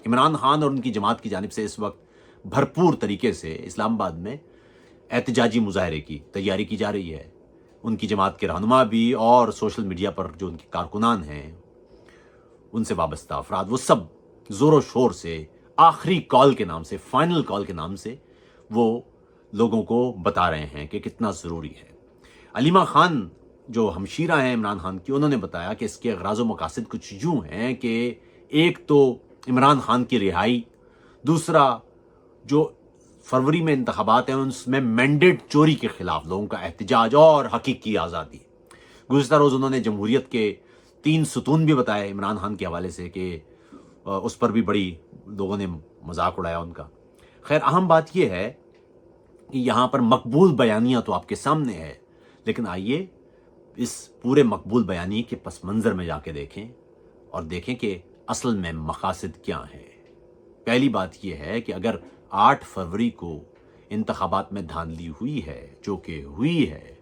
عمران خان اور ان کی جماعت کی جانب سے اس وقت بھرپور طریقے سے اسلام آباد میں احتجاجی مظاہرے کی تیاری کی جا رہی ہے. ان کی جماعت کے رہنما بھی اور سوشل میڈیا پر جو ان کے کارکنان ہیں, ان سے وابستہ افراد, وہ سب زور و شور سے آخری کال کے نام سے, فائنل کال کے نام سے وہ لوگوں کو بتا رہے ہیں کہ کتنا ضروری ہے. علیمہ خان جو ہمشیرہ ہیں عمران خان کی, انہوں نے بتایا کہ اس کے اغراض و مقاصد کچھ یوں ہیں کہ ایک تو عمران خان کی رہائی, دوسرا جو فروری میں انتخابات ہیں اس میں مینڈیٹ چوری کے خلاف لوگوں کا احتجاج اور حقیقی آزادی. گزشتہ روز انہوں نے جمہوریت کے 3 ستون بھی بتائے عمران خان کے حوالے سے کہ اس پر بھی بڑی لوگوں نے مذاق اڑایا ان کا. خیر, اہم بات یہ ہے کہ یہاں پر مقبول بیانیہ تو آپ کے سامنے ہے, لیکن آئیے اس پورے مقبول بیانیے کے پس منظر میں جا کے دیکھیں اور دیکھیں کہ اصل میں مقاصد کیا ہیں. پہلی بات یہ ہے کہ اگر 8 فروری کو انتخابات میں دھاندلی ہوئی ہے, جو کہ ہوئی ہے,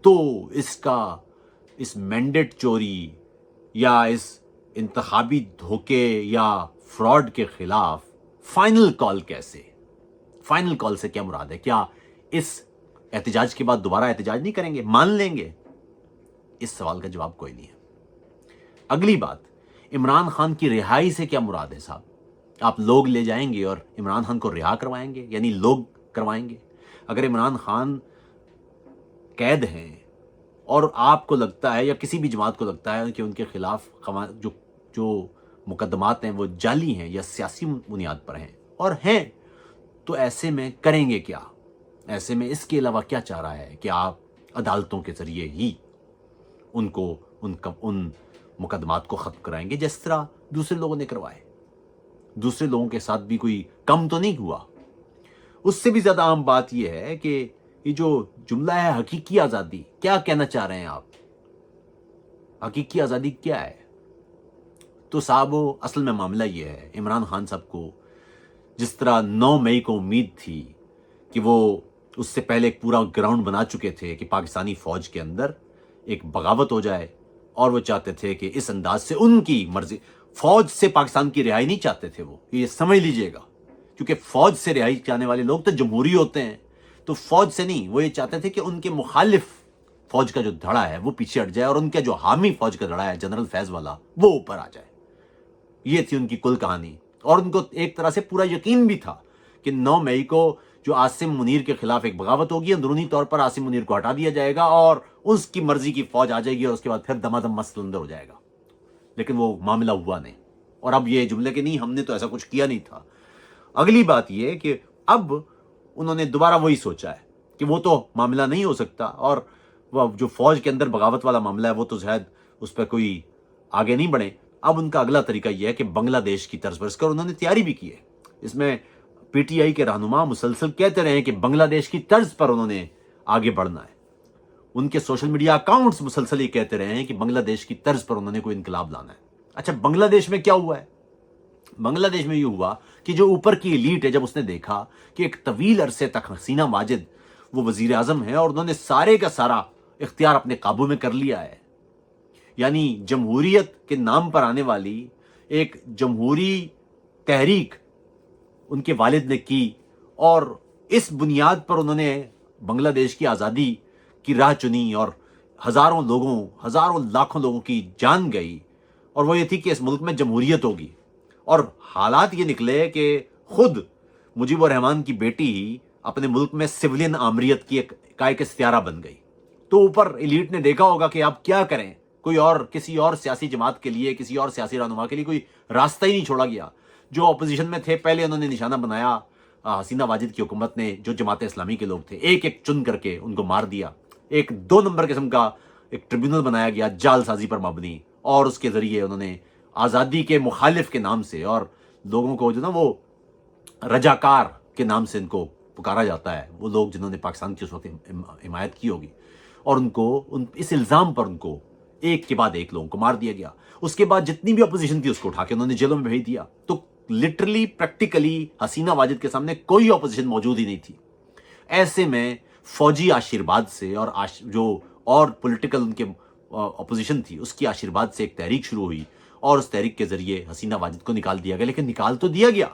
تو اس مینڈیٹ چوری یا اس انتخابی دھوکے یا فراڈ کے خلاف فائنل کال کیسے؟ فائنل کال سے کیا مراد ہے؟ کیا اس احتجاج کے بعد دوبارہ احتجاج نہیں کریں گے, مان لیں گے؟ اس سوال کا جواب کوئی نہیں ہے. اگلی بات, عمران خان کی رہائی سے کیا مراد ہے صاحب؟ آپ لوگ لے جائیں گے اور عمران خان کو رہا کروائیں گے, یعنی لوگ کروائیں گے؟ اگر عمران خان قید ہیں اور آپ کو لگتا ہے یا کسی بھی جماعت کو لگتا ہے کہ ان کے خلاف جو مقدمات ہیں وہ جعلی ہیں یا سیاسی بنیاد پر ہیں اور ہیں, تو ایسے میں کریں گے کیا؟ ایسے میں اس کے علاوہ کیا چاہ رہا ہے کہ آپ عدالتوں کے ذریعے ہی ان مقدمات کو ختم کرائیں گے جس طرح دوسرے لوگوں نے کروائے؟ دوسرے لوگوں کے ساتھ بھی کوئی کم تو نہیں ہوا. اس سے بھی زیادہ اہم بات یہ ہے کہ یہ جو جملہ ہے حقیقی آزادی, کیا کہنا چاہ رہے ہیں آپ؟ حقیقی آزادی کیا ہے؟ تو صاحب اصل میں معاملہ یہ ہے, عمران خان صاحب کو جس طرح 9 مئی کو امید تھی کہ وہ اس سے پہلے ایک پورا گراؤنڈ بنا چکے تھے کہ پاکستانی فوج کے اندر ایک بغاوت ہو جائے, اور وہ چاہتے تھے کہ اس انداز سے ان کی مرضی, فوج سے پاکستان کی رہائی نہیں چاہتے تھے وہ, یہ سمجھ لیجئے گا, کیونکہ فوج سے رہائی چاہنے والے لوگ تو جمہوری ہوتے ہیں, تو فوج سے نہیں. وہ یہ چاہتے تھے کہ ان کے مخالف فوج کا جو دھڑا ہے وہ پیچھے ہٹ جائے اور ان کا جو حامی فوج کا دھڑا ہے جنرل فیض والا وہ اوپر آ جائے. یہ تھی ان کی کل کہانی. اور ان کو ایک طرح سے پورا یقین بھی تھا کہ 9 مئی کو جو عاصم منیر کے خلاف ایک بغاوت ہوگی, اندرونی طور پر عاصم منیر کو ہٹا دیا جائے گا اور اس کی مرضی کی فوج آ جائے گی اور اس کے بعد پھر دمادم مسئلہ اندر ہو جائے گا. لیکن وہ معاملہ ہوا نہیں. اور اب یہ جملے کہ نہیں ہم نے تو ایسا کچھ کیا نہیں تھا. اگلی بات یہ کہ اب انہوں نے دوبارہ وہی سوچا ہے کہ وہ تو معاملہ نہیں ہو سکتا, اور وہ جو فوج کے اندر بغاوت والا معاملہ ہے وہ تو شاید اس پہ کوئی آگے نہیں بڑھے. اب ان کا اگلا طریقہ یہ ہے کہ بنگلہ دیش کی طرز پر, اس کا انہوں نے تیاری بھی کی ہے. اس میں پی ٹی آئی کے رہنما مسلسل کہتے رہے ہیں کہ بنگلہ دیش کی طرز پر انہوں نے آگے بڑھنا ہے. ان کے سوشل میڈیا اکاؤنٹس مسلسل یہ کہتے رہے ہیں کہ بنگلہ دیش کی طرز پر انہوں نے کوئی انقلاب لانا ہے. اچھا, بنگلہ دیش میں کیا ہوا ہے؟ بنگلہ دیش میں یہ ہوا کہ جو اوپر کی ایلیٹ ہے, جب اس نے دیکھا کہ ایک طویل عرصے تک حسینہ واجد وہ وزیر اعظم ہے اور انہوں نے سارے کا سارا اختیار اپنے قابو میں کر لیا ہے, یعنی جمہوریت کے نام پر آنے والی ایک جمہوری تحریک ان کے والد نے کی, اور اس بنیاد پر انہوں نے بنگلہ دیش کی آزادی کی راہ چنی اور ہزاروں لاکھوں لوگوں کی جان گئی, اور وہ یہ تھی کہ اس ملک میں جمہوریت ہوگی. اور حالات یہ نکلے کہ خود مجیب الرحمان کی بیٹی ہی اپنے ملک میں سولین آمریت کی ایک استعارہ بن گئی. تو اوپر ایلیٹ نے دیکھا ہوگا کہ آپ کیا کریں, کسی اور سیاسی جماعت کے لیے, کسی اور سیاسی رہنما کے لیے کوئی راستہ ہی نہیں چھوڑا گیا. جو اپوزیشن میں تھے پہلے انہوں نے نشانہ بنایا حسینہ واجد کی حکومت نے, جو جماعت اسلامی کے لوگ تھے, ایک ایک چن کر کے ان کو مار دیا. ایک 2 نمبر قسم کا ایک ٹریبیونل بنایا گیا جال سازی پر مبنی, اور اس کے ذریعے انہوں نے آزادی کے مخالف کے نام سے, اور لوگوں کو جو نا وہ رجاکار کے نام سے ان کو پکارا جاتا ہے, وہ لوگ جنہوں نے پاکستان کی اس وقت حمایت کی ہوگی, اور اس الزام پر ان کو ایک کے بعد ایک لوگوں کو مار دیا گیا. اس کے بعد جتنی بھی اپوزیشن تھی اس کو اٹھا کے انہوں نے جیلوں میں بھیج دیا. تو لٹرلی پریکٹیکلی حسینہ واجد کے سامنے کوئی اپوزیشن موجود ہی نہیں تھی. ایسے میں فوجی آشیرواد سے اور پولیٹیکل ان کے اپوزیشن تھی اس کی آشیرواد سے ایک تحریک شروع ہوئی, और उस तहरीक के जरिए हसीना वाजिद को निकाल दिया गया, लेकिन निकाल तो दिया गया।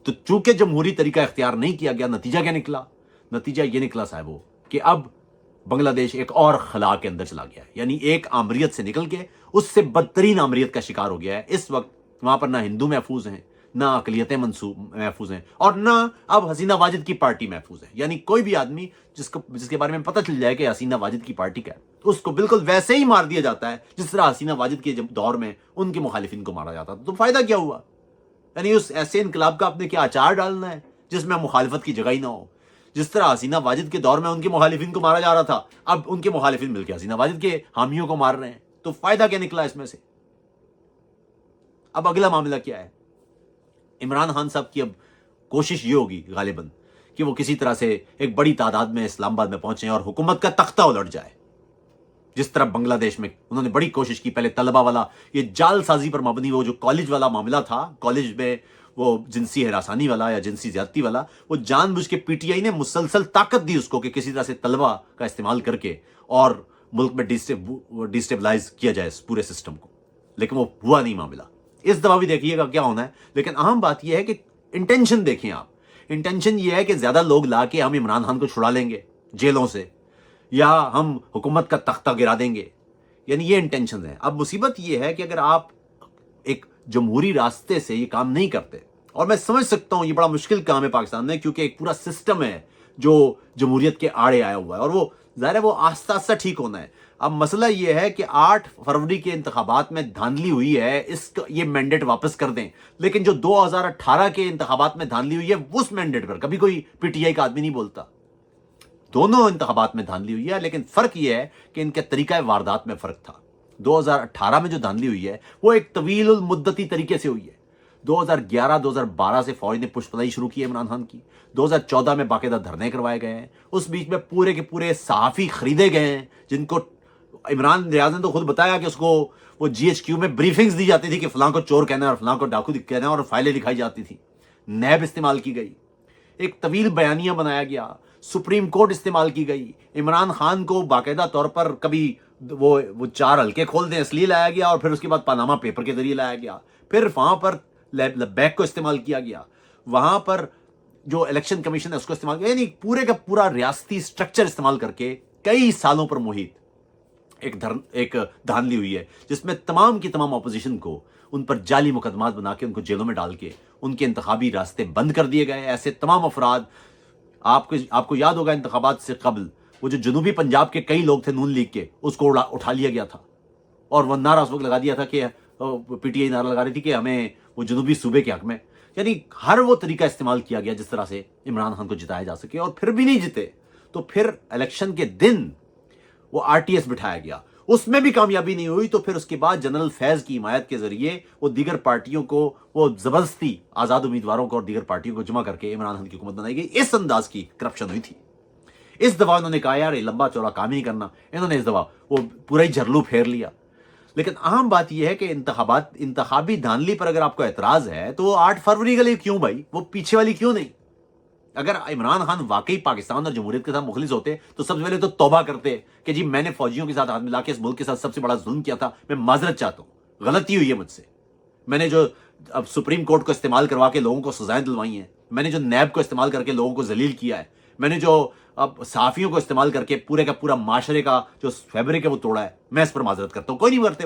तो चूंकि जमहूरी तरीका इख्तियार नहीं किया गया, नतीजा क्या निकला? नतीजा ये निकला साहबो कि अब बांग्लादेश एक और खला के अंदर चला गया है, यानी एक आमरीत से निकल के उससे बदतरीन आमरीत का शिकार हो गया है। इस वक्त वहां पर ना हिंदू महफूज हैं, ना अकलियतें महफूज हैं, और ना अब हसीना वाजिद की पार्टी महफूज है। यानी कोई भी आदमी जिसके बारे में पता चल जाए कि हसीना वाजिद की पार्टी का है, उसको बिल्कुल वैसे ही मार दिया जाता है जिस तरह हसीना वाजिद के दौर में उनके मुखालिफिन को मारा जाता था। तो फायदा क्या हुआ? यानी उस ऐसे इनकलाब का आपने क्या अचार डालना है जिसमें मुखालिफत की जगह ही ना हो? जिस तरह हसीना वाजिद के दौर में उनके मुखालिफिन को मारा जा रहा था, अब उनके मुखालिफिन मिलकर हसीना वाजिद के हामियों को मार रहे हैं। तो फायदा क्या निकला इसमें से? अब अगला मामला क्या है? इमरान खान साहब की अब कोशिश ये होगी गालिबन कि वो किसी तरह से एक बड़ी तादाद में इस्लामाबाद में पहुंचे और हुकूमत का तख्ता उलट जाए। जिस तरह बांग्लादेश में उन्होंने बड़ी कोशिश की, पहले तलबा वाला ये जालसाजी पर मबनी वो जो कॉलेज वाला मामला था, कॉलेज में वो जिनसी हरासानी वाला या जिनसी ज्यादती वाला, वो जानबूझ के पीटीआई ने मुसलसल ताकत दी उसको कि किसी तरह से तलबा का इस्तेमाल करके और मुल्क में डिस्टेबलाइज किया जाए इस पूरे सिस्टम को, लेकिन वो हुआ नहीं मामला। इस दफा भी देखिएगा क्या होना है। लेकिन अहम बात यह है कि इंटेंशन देखें आप। इंटेंशन यह है कि ज्यादा लोग ला के हम इमरान खान को छुड़ा लेंगे जेलों से, या हम हुकूमत का तख्ता गिरा देंगे, यानी ये इंटेंशन है। अब मुसीबत ये है कि अगर आप एक जमहूरी रास्ते से ये काम नहीं करते, और मैं समझ सकता हूं ये बड़ा मुश्किल काम है पाकिस्तान में, क्योंकि एक पूरा सिस्टम है जो जमहूरियत के आड़े आया हुआ है, और वो ज़ाहिर है वो आस्ता आस्ता ठीक होना है। अब मसला ये है कि 8 फरवरी के इंतखाबात में धांधली हुई है, ये मैंडेट वापस कर दें, लेकिन जो 2018 के इंतखाबात में धांधली हुई है उस मैंडेट पर कभी कोई पीटीआई का आदमी नहीं बोलता। दोनों इंतखाबात में धांधली हुई है, लेकिन फर्क यह है कि इनके तरीका वारदात में फर्क था। 2018 में जो धांधली हुई है वो एक तवील मुद्दती तरीके से हुई है। 2011-2012 से फौज ने पुष्पदाई शुरू की है इमरान खान की। 2014 में बाकायदा धरने करवाए गए हैं। उस बीच में पूरे के पूरे सहाफ़ी खरीदे गए हैं, जिनको इमरान रियाज ने तो खुद बताया कि उसको वो जीएचक्यू में ब्रीफिंग्स दी जाती थी कि फलां को चोर कहना है और फलां को डाकू कहना है, और फाइलें लिखाई जाती थी। नैब इस्तेमाल की गई, एक तवील बयानिया बनाया गया, सुप्रीम कोर्ट इस्तेमाल की गई। इमरान खान को बाकायदा तौर पर कभी वो 4 हल्के खोल दें इसलिए लाया गया, और फिर उसके बाद पनामा पेपर के जरिए लाया गया। फिर वहां पर बैक को इस्तेमाल किया गया, वहां पर जो इलेक्शन कमीशन है उसको इस्तेमाल किया, यानी पूरे का पूरा रियासती स्ट्रक्चर इस्तेमाल करके कई सालों पर मुहित एक धांधली हुई है, जिसमें तमाम की तमाम अपोजिशन को उन पर जाली मुकदमात बना के उनको जेलों में डाल के उनके इंतखाबी रास्ते बंद कर दिए गए। ऐसे तमाम अफराद, आपको याद होगा इंतखाबात से कबल वो जो जनूबी पंजाब के कई लोग थे नून लीग के, उसको उठा लिया गया था, और वह नारा उस वक्त लगा दिया था कि पीटीआई नारा लगा रही थी कि हमें वो जनूबी सूबे के हक में। यानी हर वो तरीका इस्तेमाल किया गया जिस तरह से इमरान खान को जिताया जा सके, और फिर भी नहीं जिते। तो फिर इलेक्शन के दिन वो आरटीएस बिठाया गया, उसमें भी कामयाबी नहीं हुई। तो फिर उसके बाद जनरल फैज की हिमायत के जरिए वो दीगर पार्टियों को, वो जबरदस्ती आजाद उम्मीदवारों को और दीगर पार्टियों को जमा करके इमरान खान की हुकूमत बनाई गई। इस अंदाज की करप्शन हुई थी। इस दफा उन्होंने कहा यार ये लंबा चौड़ा काम ही नहीं करना, इन्होंने इस दफा वो पूरा ही झरलू फेर लिया। लेकिन अहम बात यह है कि इंतखाबी धांधली पर अगर आपको एतराज है तो 8 फरवरी के लिए क्यों भाई, वो पीछे वाली क्यों नहीं? अगर इमरान खान वाकई पाकिस्तान और जमहूरियत के साथ मुखलिस होते तो सबसे पहले तो तौबा करते कि जी मैंने फौजियों के साथ हाथ मिला के इस मुल्क के साथ सबसे बड़ा जुल्म किया था, मैं माजरत चाहता हूं, गलती हुई है मुझसे। मैंने जो अब सुप्रीम कोर्ट को इस्तेमाल करवा के लोगों को सजाएं दिलवाई हैं, मैंने जो नैब को इस्तेमाल करके लोगों को जलील किया है, मैंने जो अब सहाफियों को इस्तेमाल करके पूरे का पूरा माशरे का जो फैब्रिक है वो तोड़ा है, मैं इस पर माजरत करता हूं। कोई नहीं करते,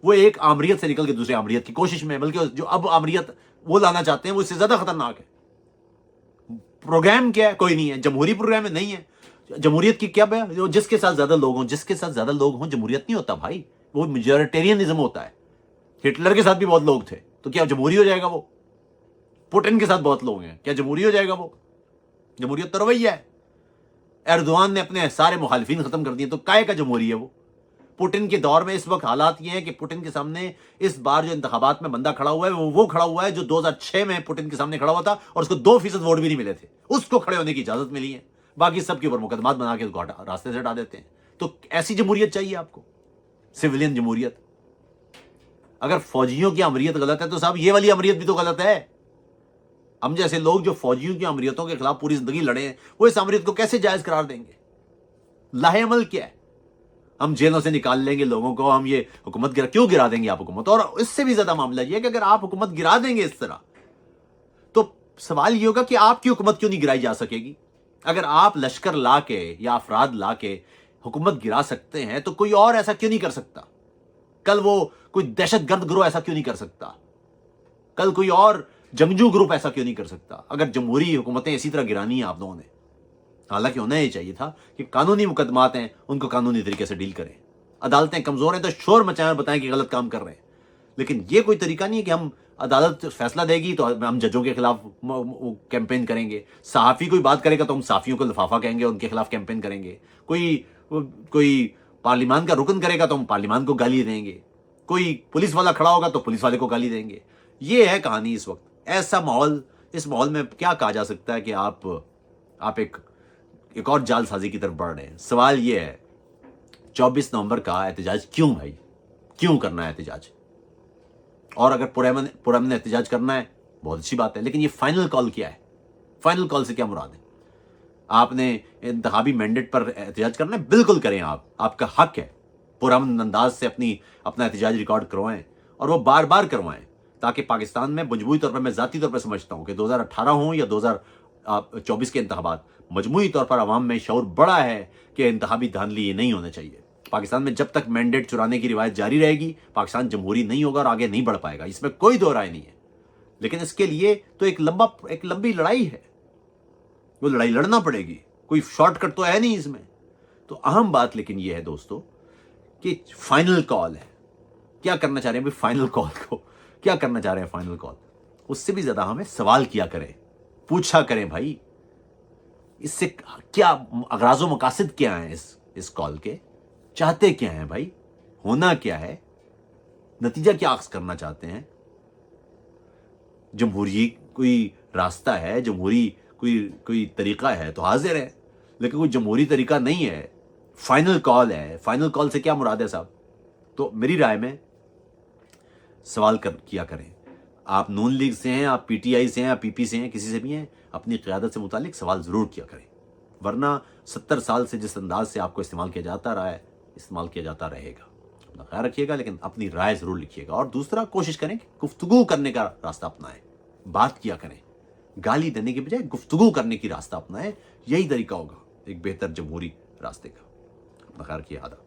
वो एक आमरीत से निकल के दूसरे आमरीत की कोशिश में, बल्कि जो अब आमरीत वो लाना चाहते हैं वो इससे ज्यादा खतरनाक है। प्रोग्राम क्या है? कोई नहीं है। जमहूरी प्रोग्राम है? नहीं है। जमहूरियत की क्या है? जो जिसके साथ ज्यादा लोग हों, जिसके साथ ज्यादा लोग हों जमहूरियत नहीं होता भाई, वो मेजॉरिटेरियनिज्म होता है। हिटलर के साथ भी बहुत लोग थे, तो क्या जमहूरी हो जाएगा वो? पुतिन के साथ बहुत लोग हैं, क्या जमहूरी हो जाएगा वो? जमहूरियत तो रवैया है। एर्दोआन ने अपने सारे मुखालिफिन खत्म कर दिए, तो काय का जमहूरी है वो? पुतिन के दौर में इस वक्त हालात ये हैं कि पुतिन के सामने इस बार जो इंतखाबात में बंदा खड़ा हुआ है वो खड़ा हुआ है जो 2006 में पुतिन के सामने खड़ा हुआ था और उसको 2% वोट भी नहीं मिले थे, उसको खड़े होने की इजाजत मिली है। बाकी सबके ऊपर मुकदमात बना के उसको रास्ते से हटा देते हैं। तो ऐसी जमहूरियत चाहिए आपको? सिविलियन जमहूरियत? अगर फौजियों की अमरीत गलत है तो साहब ये वाली अमरीत भी तो गलत है। हम जैसे लोग जो फौजियों की अमरीतों के खिलाफ पूरी जिंदगी लड़े हैं, वो इस अमरीत को कैसे जायज करार देंगे? लाहेअमल क्या है? हम जेलों से निकाल लेंगे लोगों को, हम ये हुकूमत क्यों गिरा देंगे आप हुकूमत। और इससे भी ज्यादा मामला ये है कि अगर आप हुकूमत गिरा देंगे इस तरह, तो सवाल ये होगा कि आपकी हुकूमत क्यों नहीं गिराई जा सकेगी। अगर आप लश्कर ला के या अफराद ला के हुकूमत गिरा सकते हैं, तो कोई और ऐसा क्यों नहीं कर सकता। कल वो कोई दहशतगर्द ग्रुप ऐसा क्यों नहीं कर सकता, कल कोई और जंगजू ग्रुप ऐसा क्यों नहीं कर सकता। अगर जमहूरी हुकूमतें इसी तरह गिरानी है आप लोगों ने, हालांकि होना ही चाहिए था कि कानूनी मुकदमात हैं उनको कानूनी तरीके से डील करें, अदालतें कमजोर हैं तो शोर मचाएं और बताएं कि गलत काम कर रहे हैं। लेकिन ये कोई तरीका नहीं है कि हम अदालत फैसला देगी तो हम जजों के खिलाफ कैंपेन करेंगे, सहाफ़ी कोई बात करेगा तो हम सहाफ़ियों को लिफाफा कहेंगे, उनके खिलाफ कैंपेन करेंगे, कोई पार्लियामान का रुकन करेगा तो हम पार्लियामान को गाली देंगे, कोई पुलिस वाला खड़ा होगा तो पुलिस वाले को गाली देंगे। ये है कहानी इस वक्त। ऐसा माहौल, इस माहौल में क्या कहा जा सकता है कि आप एक और जालसाजी की तरफ बढ़ रहे हैं। सवाल ये है 24 नवंबर का एहतजाज क्यों भाई, क्यों करना है एहतजाज। और अगर पुरअमन एहतजाज करना है बहुत अच्छी बात है, लेकिन ये फाइनल कॉल क्या है, फाइनल कॉल से क्या मुराद है। आपने इंतखाबी मैंडेट पर एहतजाज करना है, बिल्कुल करें, आपका हक है, पुरअमन अंदाज से अपना एहतजाज रिकॉर्ड करवाएं और वो बार बार करवाएं, ताकि पाकिस्तान में मजमूई तौर पर, मैं ज़ाती तौर पर समझता हूं कि 2018 हो या 2024 के इंतखाबात, मजमूई तौर पर आवाम में शऊर बड़ा है कि इंतखाबी धांधली ये नहीं होने चाहिए। पाकिस्तान में जब तक मैंडेट चुराने की रिवायत जारी रहेगी, पाकिस्तान जमहूरी नहीं होगा और आगे नहीं बढ़ पाएगा, इसमें कोई दो राय नहीं है। लेकिन इसके लिए तो एक लंबी लड़ाई है, वो लड़ाई लड़ना पड़ेगी, कोई शॉर्टकट तो है नहीं इसमें। तो अहम बात लेकिन ये है दोस्तों कि फाइनल कॉल है, क्या करना चाह रहे हैं भाई फाइनल कॉल को, क्या करना चाह रहे हैं फाइनल कॉल, उससे भी ज्यादा हमें सवाल किया करें, पूछा करें भाई इससे क्या अगराज़ो मकासद क्या है, इस कॉल के चाहते क्या हैं भाई, होना क्या है, नतीजा क्या अक्स करना चाहते हैं। जमहूरी कोई रास्ता है, जमहूरी कोई तरीका है तो हाजिर है, लेकिन कोई जमहूरी तरीका नहीं है, फाइनल कॉल है। फाइनल कॉल से क्या मुराद है साहब। तो मेरी राय में सवाल किया करें। आप नून लीग से हैं, आप पीटीआई से हैं, आप पीपी से हैं, किसी से भी हैं, अपनी क़यादत से मुतालिक सवाल ज़रूर किया करें, वरना 70 साल से जिस अंदाज से आपको इस्तेमाल किया जाता रहा है, इस्तेमाल किया जाता रहेगा। अपना ख्याल रखिएगा, लेकिन अपनी राय ज़रूर लिखिएगा। और दूसरा, कोशिश करें कि गुफ्तगू करने का रास्ता अपनाएं, बात किया करें, गाली देने की बजाय गुफ्तगू करने की रास्ता अपनाएं, यही तरीका होगा एक बेहतर जमहूरी रास्ते का। अपना ख्याल रखिए। आदाब।